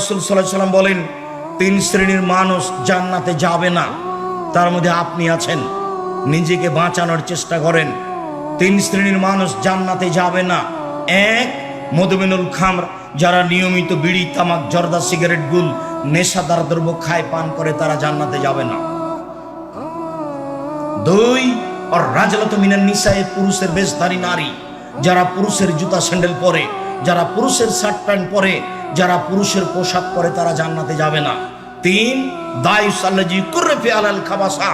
রাসূল সাল্লাল্লাহু আলাইহি সাল্লাম বলেন, 3 শ্রেণীর মানুষ জান্নাতে যাবে না, তার মধ্যে আপনি আছেন। নিজেকে বাঁচানোর চেষ্টা করেন। 3 শ্রেণীর মানুষ জান্নাতে যাবে না। 1, মদমিনুল খামর, যারা নিয়মিত বিড়ি, তামাক, জর্দা, সিগারেট, গুল, নেশাদার দ্রব্য খায়, পান করে, তারা জান্নাতে যাবে না। 2, আর রাজলাতু মিনান নিসায়ে, পুরুষের বেশধারী নারী, যারা পুরুষের জুতা স্যান্ডেল পরে, যারা পুরুষের শার্ট প্যান্ট পরে, যারা পুরুষের পোশাক পরে, তারা জান্নাতে যাবে না। 3, দায়ুস আল্লাযী কুরফি আলাল খাবাসা,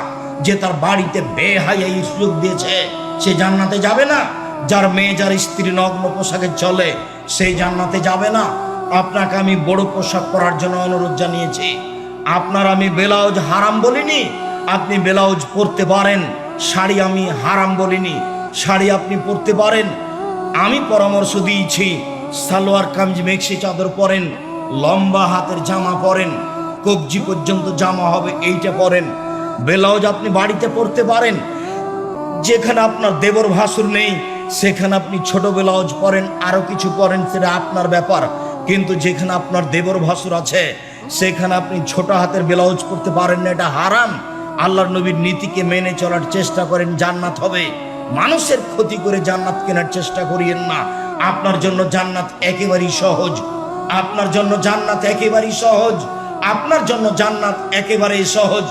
যে তার বাড়িতে বেহায়াই সুযোগ দিয়েছে, সে জান্নাতে যাবে না। যার মেয়ে, যার স্ত্রী নগ্ন পোশাকে চলে, সেই জান্নাতে যাবে না। আপনাকে আমি বড় পোশাক পরার জন্য অনুরোধ জানিয়েছি। আপনার আমি ব্লাউজ হারাম বলিনি, আপনি ব্লাউজ পরতে পারেন। শাড়ি আমি হারাম বলিনি, শাড়ি আপনি পরতে পারেন। আমি পরামর্শ দিয়েছি সালোয়ার কামিজ, মেক্সি চাদর পরেন, লম্বা হাতের জামা পরেন, কবজি পর্যন্ত জামা হবে, এইটা পরেন। ব্লাউজ আপনি বাড়িতে পরতে পারেন। যেখানে আপনার দেবর ভাসুর নেই, সেখানে আপনি ছোট ব্লাউজ পরেন, আরো কিছু পরেন, সেটা আপনার ব্যাপার। কিন্তু যেখানে আপনার দেবর ভাসুর আছে, সেখানে আপনি ছোট হাতের ব্লাউজ পরতে পারেন না, এটা হারাম। আল্লাহর নবীর নীতিকে মেনে চলার চেষ্টা করেন, জান্নাত হবে। মানুষের ক্ষতি করে জান্নাত কেনার চেষ্টা করিয়েন না। আপনার জন্য জান্নাত একেবারেই সহজ, আপনার জন্য জান্নাত একেবারেই সহজ, আপনার জন্য জান্নাত একেবারেই সহজ।